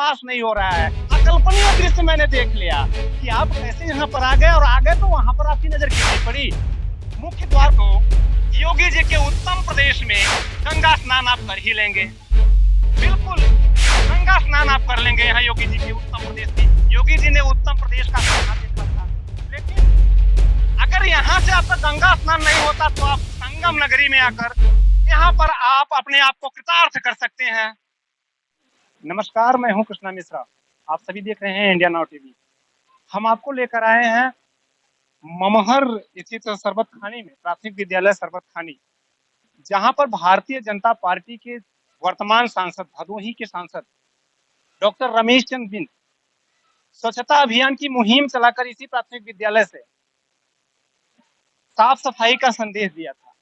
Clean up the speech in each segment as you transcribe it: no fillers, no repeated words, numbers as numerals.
विश्वास नहीं हो रहा है। अकल्पनीय दृश्य मैंने देख लिया कि आप कैसे यहाँ पर आ गए और आ गए तो वहां पर आपकी नजर किसने पड़ी? मुख्य द्वार को योगी जी के उत्तम प्रदेश में गंगा स्नान आप कर ही लेंगे, बिल्कुल गंगा स्नान आप कर लेंगे यहाँ योगी जी के उत्तम प्रदेश में। योगी जी ने उत्तम प्रदेश का सपना देखा था, लेकिन अगर यहाँ से आपका गंगा स्नान नहीं होता तो आप संगम नगरी में आकर यहाँ पर आप अपने आप को कृतार्थ कर सकते हैं। नमस्कार, मैं हूँ कृष्णा मिश्रा, आप सभी देख रहे हैं इंडिया नाउ टीवी। हम आपको लेकर आए हैं ममहर स्थित सरबत खानी में, प्राथमिक विद्यालय सरबत खानी, जहां पर भारतीय जनता पार्टी के वर्तमान सांसद, भदोही के सांसद डॉक्टर रमेश चंद्र बिंद स्वच्छता अभियान की मुहिम चलाकर इसी प्राथमिक विद्यालय से साफ सफाई का संदेश दिया था।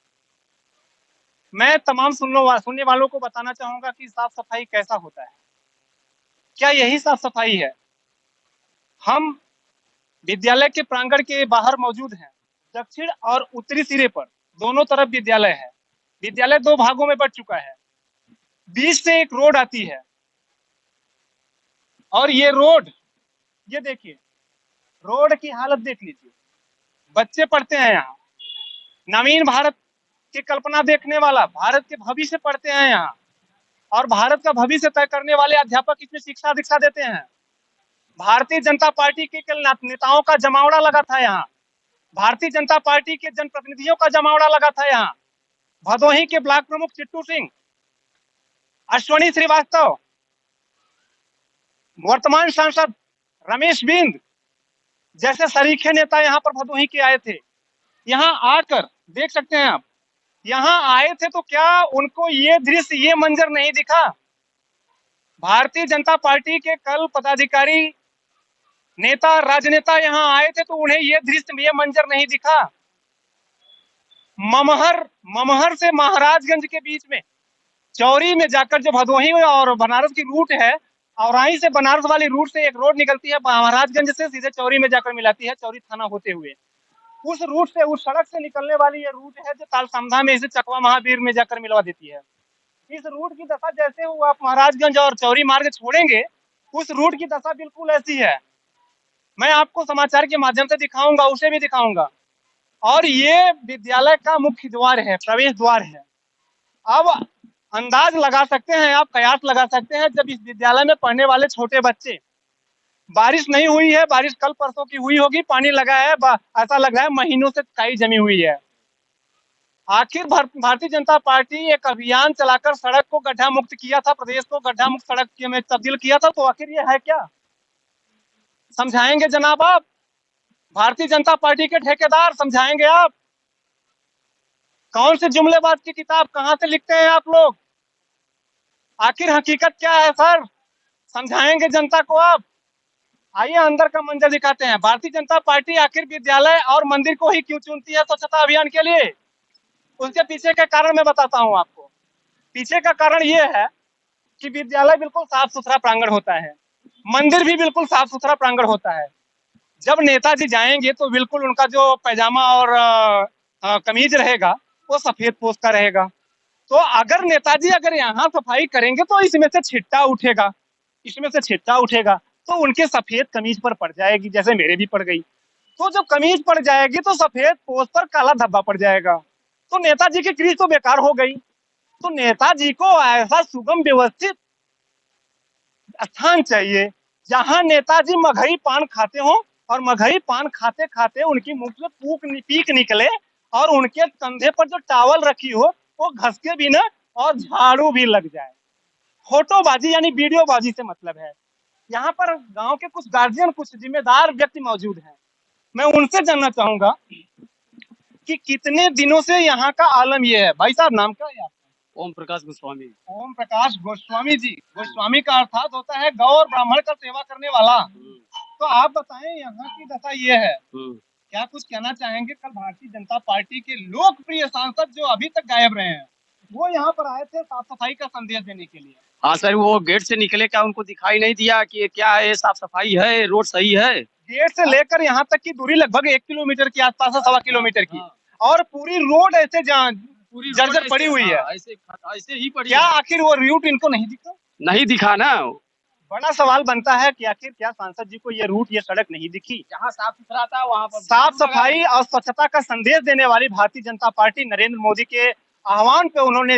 मैं तमाम सुनने वालों को बताना चाहूंगा कि साफ सफाई कैसा होता है, क्या यही साफ सफाई है? हम विद्यालय के प्रांगण के बाहर मौजूद हैं। दक्षिण और उत्तरी सिरे पर दोनों तरफ विद्यालय है। विद्यालय दो भागों में बंट चुका है। बीच से एक रोड आती है और ये रोड, ये देखिए रोड की हालत देख लीजिए। बच्चे पढ़ते हैं यहाँ, नवीन भारत की कल्पना देखने वाला, भारत के भविष्य पढ़ते हैं यहाँ, और भारत का भविष्य तय करने वाले अध्यापक इसमें शिक्षा दीक्षा देते हैं। भारतीय जनता पार्टी के नेताओं का जमावड़ा लगा था यहाँ, भारतीय जनता पार्टी के जनप्रतिनिधियों का जमावड़ा लगा था यहाँ। भदोही के ब्लॉक प्रमुख चिट्टू सिंह, अश्वनी श्रीवास्तव, वर्तमान सांसद रमेश बिंद जैसे सरीखे नेता यहाँ पर भदोही के आए थे। यहाँ आकर देख सकते हैं आप, यहाँ आए थे तो क्या उनको ये दृश्य, ये मंजर नहीं दिखा? भारतीय जनता पार्टी के कल पदाधिकारी, नेता, राजनेता यहाँ आए थे तो उन्हें ये दृश्य, ये मंजर नहीं दिखा? ममहर से महाराजगंज के बीच में चौरी में जाकर जो भदोही और बनारस की रूट है, औराई से बनारस वाली रूट से एक रोड निकलती है, महाराजगंज से सीधे चौरी में जाकर मिलाती है, चौरी थाना होते हुए। उस रूट से, उस सड़क से निकलने वाली ये रूट है जो तालसंधा में इसे चकवा महावीर में जाकर मिलवा देती है। इस रूट की दशा जैसे वो आप महाराजगंज और चौरी मार्ग छोड़ेंगे, उस रूट की दशा बिल्कुल ऐसी है। मैं आपको समाचार के माध्यम से दिखाऊंगा, उसे भी दिखाऊंगा। और ये विद्यालय का मुख्य द्वार है, प्रवेश द्वार है। अब अंदाज लगा सकते हैं आप, कयास लगा सकते हैं, जब इस विद्यालय में पढ़ने वाले छोटे बच्चे, बारिश नहीं हुई है, बारिश कल परसों की हुई होगी, पानी लगा है, ऐसा लग रहा है महीनों से काई जमी हुई है। आखिर भारतीय जनता पार्टी एक अभियान चलाकर सड़क को गड्ढा मुक्त किया था, प्रदेश को गड्ढा मुक्त सड़क में तब्दील किया था, तो आखिर ये है क्या? समझाएंगे जनाब आप? भारतीय जनता पार्टी के ठेकेदार समझाएंगे आप? कौन से जुमलेबाज की किताब कहां से लिखते हैं आप लोग? आखिर हकीकत क्या है सर? समझाएंगे जनता को आप? आइए अंदर का मंजर दिखाते हैं। भारतीय जनता पार्टी आखिर विद्यालय और मंदिर को ही क्यों चुनती है स्वच्छता अभियान के लिए? उसके पीछे का कारण मैं बताता हूं आपको। पीछे का कारण ये है कि विद्यालय बिल्कुल साफ सुथरा प्रांगण होता है, मंदिर भी बिल्कुल साफ सुथरा प्रांगण होता है। जब नेताजी जाएंगे तो बिल्कुल उनका जो पैजामा और कमीज रहेगा वो सफेद पोष का रहेगा। तो अगर नेताजी अगर यहाँ सफाई करेंगे तो इसमें से छिट्टा उठेगा, इसमें से छिट्टा उठेगा तो उनके सफेद कमीज पर पड़ जाएगी, जैसे मेरे भी पड़ गई। तो जब कमीज पड़ जाएगी तो सफेद पोस्ट पर काला धब्बा पड़ जाएगा, तो नेताजी की क्रीज तो बेकार हो गई। तो नेताजी को ऐसा सुगम व्यवस्थित स्थान चाहिए जहां नेताजी मगही पान खाते हो और मगही पान खाते खाते उनकी मुख से पीक निकले और उनके कंधे पर जो टावल रखी हो वो घसके भी ना और झाड़ू भी लग जाए। फोटोबाजी यानी वीडियोबाजी से मतलब है। यहाँ पर गांव के कुछ गार्जियन, कुछ जिम्मेदार व्यक्ति मौजूद हैं। मैं उनसे जानना चाहूंगा कि कितने दिनों से यहाँ का आलम ये है। भाई साहब, नाम क्या है आपका? ओम प्रकाश गोस्वामी। ओम प्रकाश गोस्वामी जी। गोस्वामी का अर्थात होता है गौ और ब्राह्मण का सेवा करने वाला। तो आप बताएं यहाँ की दशा ये है, क्या कुछ कहना चाहेंगे? कल भारतीय जनता पार्टी के लोकप्रिय सांसद जो अभी तक गायब रहे हैं, वो यहाँ पर आए थे साफ सफाई का संदेश देने के लिए। हाँ सर, वो गेट से निकले, क्या उनको दिखाई नहीं दिया कि क्या है, साफ सफाई है, रोड सही है? गेट से लेकर यहाँ तक की दूरी लगभग 1 किलोमीटर के आसपास है, 1.25 किलोमीटर की। और पूरी रोड ऐसे पूरी जर्जर पड़ी हुई है, ऐसे ही पड़ी। क्या आखिर वो रूट इनको नहीं दिखा? नहीं दिखा ना, बड़ा सवाल बनता है कि आखिर क्या सांसद जी को ये रूट, ये सड़क नहीं दिखी? जहाँ साफ सुथरा था वहाँ पर साफ सफाई और स्वच्छता का संदेश देने वाली भारतीय जनता पार्टी नरेंद्र मोदी के आह्वान पे उन्होंने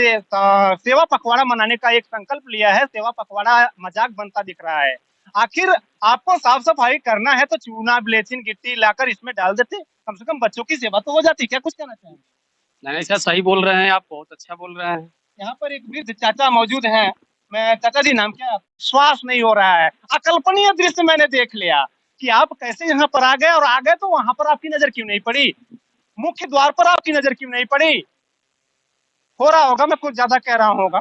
सेवा पखवाड़ा मनाने का एक संकल्प लिया है। सेवा पखवाड़ा मजाक बनता दिख रहा है। आखिर आपको साफ सफाई करना है तो चूना ब्लीचिंग गिट्टी लाकर इसमें डाल देते, कम से कम बच्चों की सेवा तो हो जाती। क्या कुछ कहना चाहेंगे? नहीं सर, सही बोल रहे हैं आप, बहुत अच्छा बोल रहे हैं। यहाँ पर एक वृद्ध चाचा मौजूद हैं। मैं चाचा जी, नाम क्या है? श्वास नहीं हो रहा है। अकल्पनीय दृश्य मैंने देख लिया कि आप कैसे यहाँ पर आ गए, और आ गए तो वहां पर आपकी नजर क्यों नहीं पड़ी? मुख्य द्वार पर आपकी नजर क्यों नहीं पड़ी? हो रहा होगा, मैं कुछ ज्यादा कह रहा होगा,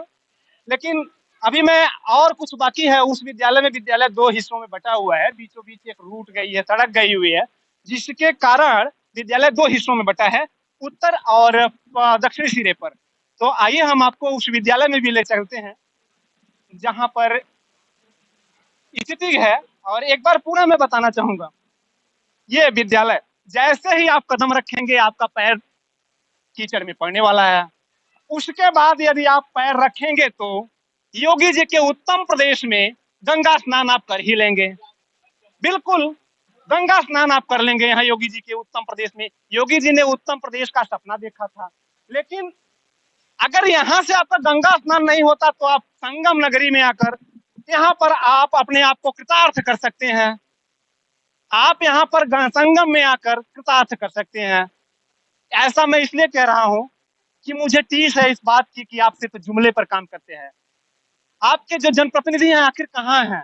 लेकिन अभी मैं और कुछ बाकी है। उस विद्यालय में, विद्यालय दो हिस्सों में बटा हुआ है, बीचों बीच एक रूट गई है, सड़क गई हुई है, जिसके कारण विद्यालय दो हिस्सों में बटा है, उत्तर और दक्षिणी सिरे पर। तो आइए हम आपको उस विद्यालय में भी ले चलते हैं जहां पर स्थिति है, और एक बार पूरा मैं बताना चाहूंगा। ये विद्यालय, जैसे ही आप कदम रखेंगे आपका पैर कीचड़ में पड़ने वाला है। उसके बाद यदि आप पैर रखेंगे तो योगी जी के उत्तम प्रदेश में गंगा स्नान आप कर ही लेंगे। बिल्कुल, गंगा स्नान आप कर लेंगे यहाँ योगी जी के उत्तम प्रदेश में। योगी जी ने उत्तम प्रदेश का सपना देखा था, लेकिन अगर यहाँ से आपका गंगा स्नान नहीं होता तो आप संगम नगरी में आकर यहाँ पर आप अपने आप को कृतार्थ कर सकते हैं। आप यहाँ पर संगम में आकर कृतार्थ कर सकते हैं। ऐसा मैं इसलिए कह रहा हूं कि मुझे टीस है इस बात की कि आप सिर्फ जुमले पर काम करते हैं। आपके जो जनप्रतिनिधि हैं आखिर कहाँ हैं?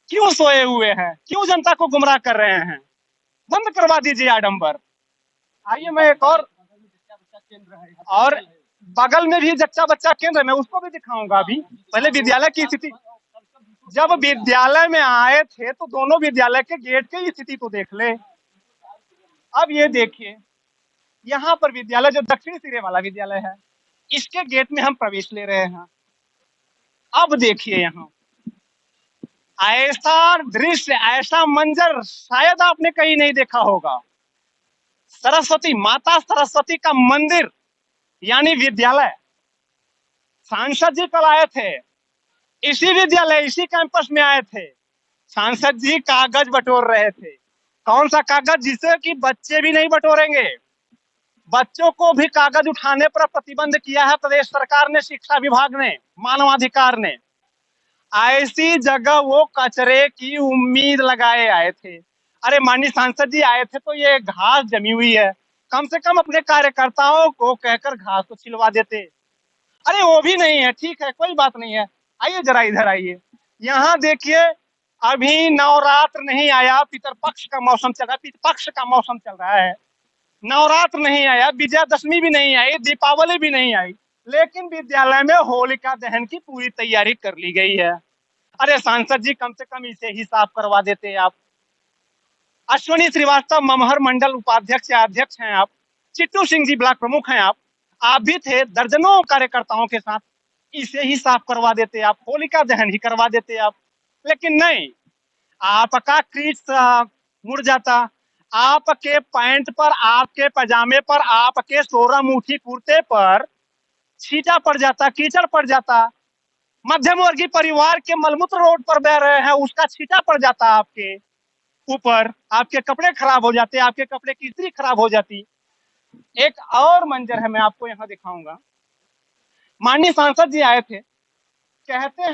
क्यों सोए हुए हैं? क्यों जनता को गुमराह कर रहे हैं? बंद करवा दीजिए आडंबर। आइए मैं एक और बगल में भी जच्चा बच्चा केंद्र, मैं उसको भी दिखाऊंगा। अभी पहले विद्यालय की स्थिति। जब विद्यालय में आए थे तो दोनों विद्यालय के गेट की स्थिति तो देख ले। अब ये देखिए, यहाँ पर विद्यालय जो दक्षिण सिरे वाला विद्यालय है, इसके गेट में हम प्रवेश ले रहे हैं। अब देखिए यहाँ ऐसा दृश्य, ऐसा मंजर शायद आपने कहीं नहीं देखा होगा। सरस्वती माता, सरस्वती का मंदिर यानी विद्यालय। सांसद जी कल आए थे, इसी विद्यालय, इसी कैंपस में आए थे। सांसद जी कागज बटोर रहे थे। कौन सा कागज? जिसे कि बच्चे भी नहीं बटोरेंगे। बच्चों को भी कागज उठाने पर प्रतिबंध किया है प्रदेश सरकार ने, शिक्षा विभाग ने, मानवाधिकार ने। ऐसी जगह वो कचरे की उम्मीद लगाए आए थे। अरे माननीय सांसद जी आए थे तो ये घास जमी हुई है, कम से कम अपने कार्यकर्ताओं को कहकर घास को छिलवा देते। अरे वो भी नहीं है, ठीक है, कोई बात नहीं है। आइए जरा इधर आइए, यहाँ देखिए, अभी नवरात्र नहीं आया, पितरपक्ष का मौसम चल रहा है, पितृपक्ष का मौसम चल रहा है। नवरात्र नहीं आया, विजयादशमी भी नहीं आई, दीपावली भी नहीं आई, लेकिन विद्यालय में होलिका दहन की पूरी तैयारी कर ली गई है। अरे सांसद जी, कम से कम इसे ही साफ करवा देते आप। अश्विनी श्रीवास्तव ममहर मंडल उपाध्यक्ष या अध्यक्ष हैं आप, चिट्टू सिंह जी ब्लॉक प्रमुख हैं आप भी थे दर्जनों कार्यकर्ताओं के साथ। इसे ही साफ करवा देते आप, होलिका दहन ही करवा देते आप, लेकिन नहीं, आपका क्रीच मुड़ जाता। आपके पैंट पर, आपके पजामे पर, आपके 16 मुठी कुर्ते पर छींटा पड़ जाता, कीचड़ पड़ जाता। मध्यम वर्गीय परिवार के मलमूत्र रोड पर बह रहे हैं, उसका छींटा पड़ जाता आपके ऊपर, आपके कपड़े खराब हो जाते, आपके कपड़े की इस्त्री खराब हो जाती। एक और मंजर है, मैं आपको यहाँ दिखाऊंगा। माननीय सांसद जी आए थे, कहते हैं